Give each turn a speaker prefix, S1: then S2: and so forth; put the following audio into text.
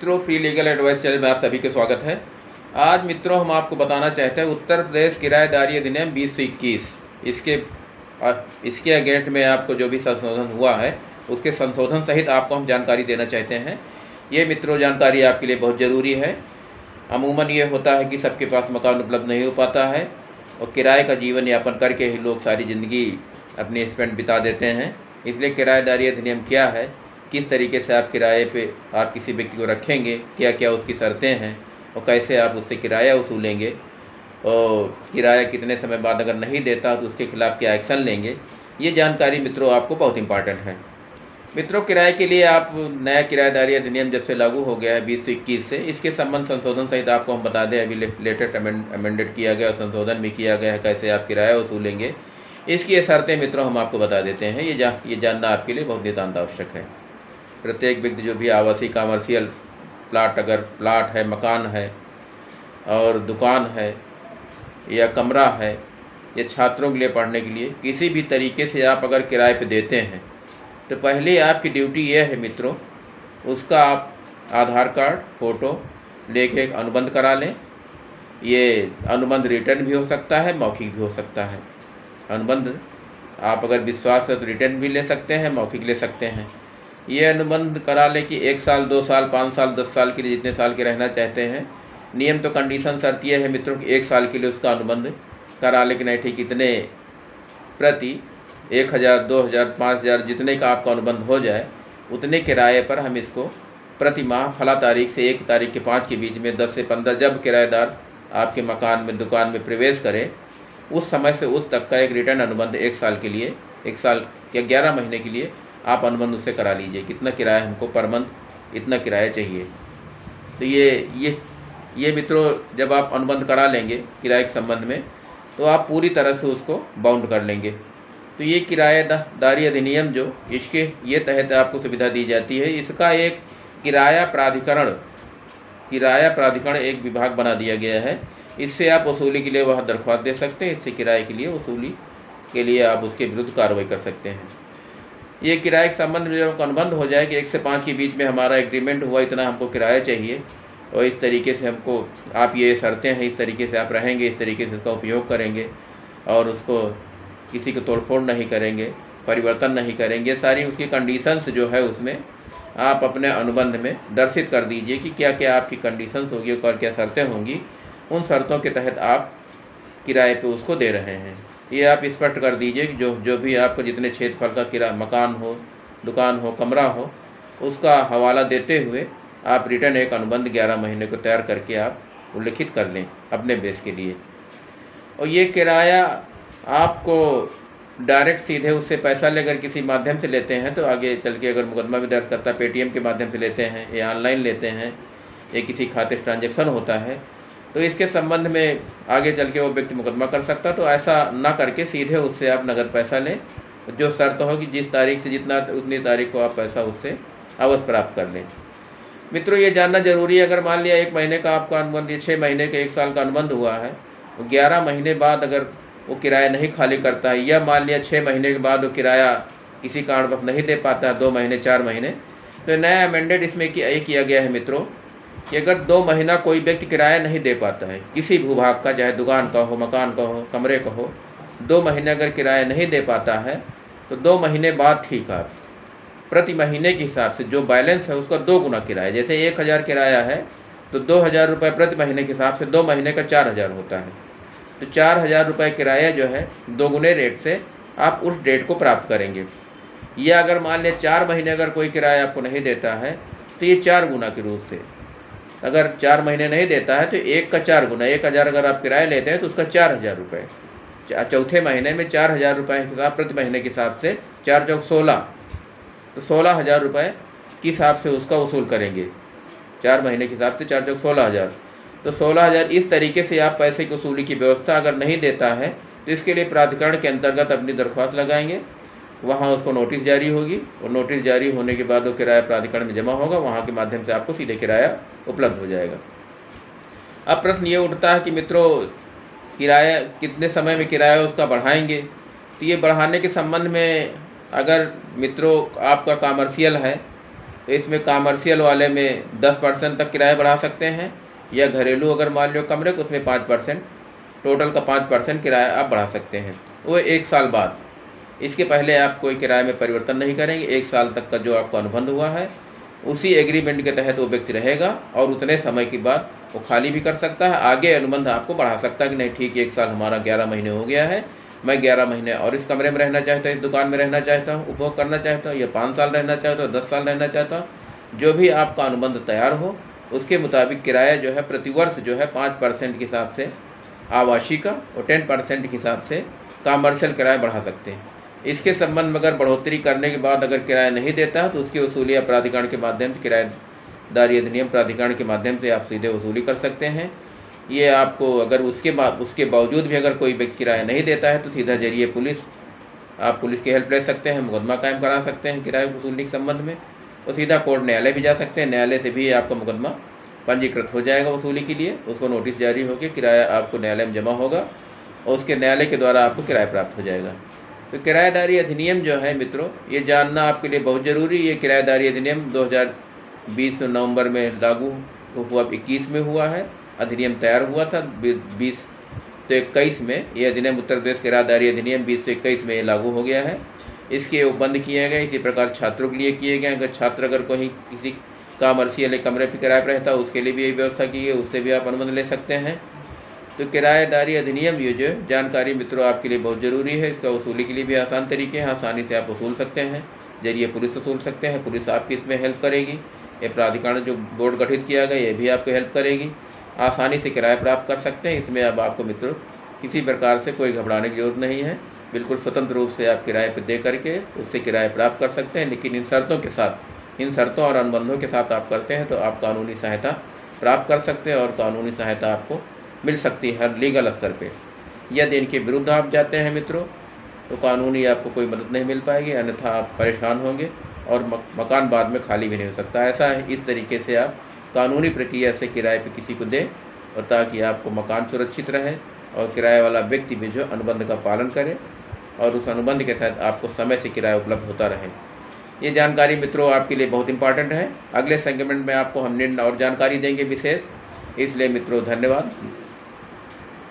S1: मित्रों, free legal advice channel में आप सभी का स्वागत है। आज मित्रों हम आपको बताना चाहते हैं उत्तर प्रदेश किराएदारी अधिनियम 2021 इसके अगेंस्ट में आपको जो भी संशोधन हुआ है उसके संशोधन सहित आपको हम जानकारी देना चाहते हैं। ये मित्रों जानकारी आपके लिए बहुत ज़रूरी है। अमूमन ये होता है कि सबके पास मकान उपलब्ध नहीं हो पाता है और किराए का जीवन यापन करके ही लोग सारी ज़िंदगी अपनी स्पेंड बिता देते हैं। इसलिए किराएदारी अधिनियम क्या है, किस तरीके से आप किराए पे आप किसी व्यक्ति को रखेंगे, क्या क्या उसकी शर्तें हैं और कैसे आप उससे किराया वसूलेंगे और किराया कितने समय बाद अगर नहीं देता तो उसके खिलाफ़ क्या एक्शन लेंगे, ये जानकारी मित्रों आपको बहुत इंपॉर्टेंट है। मित्रों, किराए के लिए आप नया किराएदारी अधिनियम जब से लागू हो गया है 2021 से, इसके संबंध संशोधन सहित आपको हम बता दें। अभी लेटेस्ट अमेंडेड किया गया और संशोधन भी किया गया है कैसे आप किराया वसूलेंगे। इसकी ये शर्तें मित्रों हम आपको बता देते हैं। ये जानना आपके लिए बहुत नितांत आवश्यक है। प्रत्येक व्यक्ति जो भी आवासीय कमर्शियल प्लाट, अगर प्लाट है, मकान है और दुकान है या कमरा है या छात्रों के लिए पढ़ने के लिए किसी भी तरीके से आप अगर किराए पे देते हैं तो पहले आपकी ड्यूटी यह है मित्रों, उसका आप आधार कार्ड फ़ोटो लेके एक अनुबंध करा लें। ये अनुबंध रिटर्न भी हो सकता है, मौखिक भी हो सकता है। अनुबंध आप अगर विश्वास है तो रिटर्न भी ले सकते हैं, मौखिक ले सकते हैं। ये अनुबंध करा लें कि 1 साल, 2 साल, 5 साल, 10 साल के लिए जितने साल के रहना चाहते हैं। नियम तो कंडीशन शर्त यह है मित्रों कि 1 साल के लिए उसका अनुबंध करा लें कि नहीं ठीक इतने प्रति 1000, 2000, 5000 जितने का आपका अनुबंध हो जाए उतने किराए पर हम इसको प्रति माह फला तारीख से 1 तारीख के 5 के बीच में 10 से 15 जब किराएदार आपके मकान में दुकान में प्रवेश करे उस समय से उस तक का एक रिटर्न अनुबंध 1 साल के लिए, 1 साल या 11 महीने के लिए आप अनुबंध उससे करा लीजिए। कितना किराया हमको पर मंथ इतना किराया चाहिए। तो ये मित्रों जब आप अनुबंध करा लेंगे किराए के संबंध में तो आप पूरी तरह से उसको बाउंड कर लेंगे। तो ये किराएदारी अधिनियम जो इसके ये तहत आपको सुविधा दी जाती है। इसका एक किराया प्राधिकरण एक विभाग बना दिया गया है। इससे आप वसूली के लिए वहाँ दरख्वास्त दे सकते हैं। इससे किराए के लिए वसूली के लिए आप उसके विरुद्ध कार्रवाई कर सकते हैं। ये किराए के संबंध में जब अनुबंध हो जाए कि 1 से 5 के बीच में हमारा एग्रीमेंट हुआ, इतना हमको किराया चाहिए और इस तरीके से हमको आप ये शर्तें हैं, इस तरीके से आप रहेंगे, इस तरीके से इसका उपयोग करेंगे और उसको किसी को तोड़फोड़ नहीं करेंगे, परिवर्तन नहीं करेंगे। सारी उसकी कंडीशंस जो है उसमें आप अपने अनुबंध में दर्शित कर दीजिए कि क्या क्या आपकी कंडीशंस होगी और क्या शर्तें होंगी। उन शर्तों के तहत आप किराए पे उसको दे रहे हैं। ये आप स्पष्ट कर दीजिए कि जो भी आपको जितने क्षेत्रफल का मकान हो, दुकान हो, कमरा हो, उसका हवाला देते हुए आप रिटर्न एक अनुबंध 11 महीने को तैयार करके आप उल्लिखित कर लें अपने बेस के लिए। और ये किराया आपको डायरेक्ट सीधे उससे पैसा लेकर किसी माध्यम से लेते हैं तो आगे चल के अगर मुकदमा भी दर्ज करता है, पेटीएम के माध्यम से लेते हैं या ऑनलाइन लेते हैं या किसी खाते से ट्रांजेक्शन होता है तो इसके संबंध में आगे चल के वो व्यक्ति मुकदमा कर सकता। तो ऐसा ना करके सीधे उससे आप नगद पैसा लें। जो शर्त हो कि जिस तारीख से उतनी तारीख को आप पैसा उससे अवश्य प्राप्त कर लें। मित्रों, ये जानना जरूरी है, अगर मान लिया 1 महीने का आपका अनुबंध, 6 महीने का 1 साल का अनुबंध हुआ है तो 11 महीने बाद अगर वो किराया नहीं खाली करता है या मान लिया 6 महीने के बाद वो किराया किसी कारणवश नहीं दे पाता है, 2 महीने, 4 महीने, तो नया अमेंडेड इसमें किया गया है मित्रों कि अगर 2 महीना कोई व्यक्ति किराया नहीं दे पाता है किसी भूभाग का, चाहे दुकान का हो, मकान का हो, कमरे का हो, 2 महीने अगर किराया नहीं दे पाता है तो 2 महीने बाद ठीक है प्रति महीने के हिसाब से जो बैलेंस है उसका 2 गुना किराया। जैसे 1000 किराया है तो 2000 रुपये प्रति महीने के हिसाब से 2 महीने का 4000 होता है। तो 4000 रुपये किराया जो है 2 गुने रेट से आप उस डेट को प्राप्त करेंगे। या अगर मान लिया 4 महीने अगर कोई किराया आपको नहीं देता है तो ये 4 गुना के रूप से, अगर 4 महीने नहीं देता है तो 1 का 4 गुना, 1000 अगर आप किराया लेते हैं तो उसका 4000 रुपये, चौथे महीने में 4000 रुपये हिसाब प्रति महीने के हिसाब से 4 चौक 16, तो 16000 रुपये के हिसाब से उसका वसूल करेंगे। 4 महीने के हिसाब से 4 चौक 16000, तो 16000 इस तरीके से आप पैसे की वसूली की व्यवस्था अगर नहीं देता है तो इसके लिए प्राधिकरण के अंतर्गत अपनी दरख्वास्त लगाएंगे। वहाँ उसको नोटिस जारी होगी और नोटिस जारी होने के बाद वो किराया प्राधिकरण में जमा होगा। वहाँ के माध्यम से आपको सीधे किराया उपलब्ध हो जाएगा। अब प्रश्न ये उठता है कि मित्रों किराया कितने समय में किराया उसका बढ़ाएंगे। तो ये बढ़ाने के संबंध में अगर मित्रों आपका कमर्शियल है तो इसमें कॉमर्शियल वाले में 10% तक किराया बढ़ा सकते हैं, या घरेलू अगर मान लो कमरे तो उसमें 5%, टोटल का 5% किराया आप बढ़ा सकते हैं। वो 1 साल बाद, इसके पहले आप कोई किराए में परिवर्तन नहीं करेंगे। 1 साल तक का जो आपका अनुबंध हुआ है उसी एग्रीमेंट के तहत वो व्यक्ति रहेगा, और उतने समय के बाद वो खाली भी कर सकता है। आगे अनुबंध आपको बढ़ा सकता है कि नहीं ठीक 1 साल हमारा 11 महीने हो गया है, मैं 11 महीने और इस कमरे में रहना चाहता हूँ, इस दुकान में रहना चाहता हूँ, उपभोग करना चाहता हूँ, या 5 साल रहना चाहता हूँ, 10 साल रहना चाहता हूँ। जो भी आपका अनुबंध तैयार हो उसके मुताबिक किराया जो है प्रतिवर्ष जो है 5% के हिसाब से आवासीय का और 10% के हिसाब से कॉमर्शियल किराया बढ़ा सकते हैं। इसके संबंध में अगर बढ़ोतरी करने के बाद अगर किराया नहीं देता है तो उसकी वसूली आप प्राधिकरण के माध्यम से, किराएदारी अधिनियम प्राधिकरण के माध्यम से आप सीधे वसूली कर सकते हैं। ये आपको अगर उसके बावजूद भी अगर कोई व्यक्ति किराया नहीं देता है तो सीधा जरिए पुलिस, आप पुलिस की हेल्प ले सकते हैं, मुकदमा कायम करा सकते हैं किराए वसूली के संबंध में, और सीधा कोर्ट न्यायालय भी जा सकते हैं। न्यायालय से भी आपका मुकदमा पंजीकृत हो जाएगा वसूली के लिए, उसको नोटिस जारी होकर किराया आपको न्यायालय में जमा होगा और उसके न्यायालय के द्वारा आपको किराया प्राप्त हो जाएगा। तो किराएदारी अधिनियम जो है मित्रों, ये जानना आपके लिए बहुत ज़रूरी। ये किराएदारी अधिनियम 2020 नवंबर में लागू हुआ, 21 में हुआ है। अधिनियम तैयार हुआ था 20 से 21 में। ये अधिनियम उत्तर प्रदेश किराएदारी अधिनियम 20 से 21 में लागू हो गया है। इसके उपबंध किए गए, इसी प्रकार छात्रों के लिए किए गए। अगर कोई किसी कॉमर्शियल कमरे पर किराए पर रहता है उसके लिए भी यही व्यवस्था की है, उससे भी आप अनुबंध ले सकते हैं। तो किराएदारी अधिनियम ये जो जानकारी मित्रों आपके लिए बहुत ज़रूरी है। इसका वसूली के लिए भी आसान तरीके हैं, आसानी से आप वसूल सकते हैं। जरिए पुलिस वसूल सकते हैं, पुलिस आपकी इसमें हेल्प करेगी। ये प्राधिकरण जो बोर्ड गठित किया गया ये भी आपको हेल्प करेगी। आसानी से किराया प्राप्त कर सकते हैं। इसमें अब आपको मित्रों किसी प्रकार से कोई घबराने की जरूरत नहीं है। बिल्कुल स्वतंत्र रूप से आप किराए पर दे करके उससे किराया प्राप्त कर सकते हैं। लेकिन इन शर्तों के साथ, इन शर्तों और अनुबंधों के साथ आप करते हैं तो आप कानूनी सहायता प्राप्त कर सकते हैं, और कानूनी सहायता आपको मिल सकती है हर लीगल स्तर पे। यदि इनके विरुद्ध आप जाते हैं मित्रों तो कानूनी आपको कोई मदद नहीं मिल पाएगी, अन्यथा आप परेशान होंगे और मकान बाद में खाली भी नहीं हो सकता। ऐसा है, इस तरीके से आप कानूनी प्रक्रिया से किराए पे किसी को दें, और ताकि आपको मकान सुरक्षित रहे और किराए वाला व्यक्ति भी जो अनुबंध का पालन करे और उस अनुबंध के तहत आपको समय से किराया उपलब्ध होता रहे। ये जानकारी मित्रों आपके लिए बहुत इंपॉर्टेंट है। अगले सेगमेंट में आपको हम और जानकारी देंगे विशेष। इसलिए मित्रों धन्यवाद।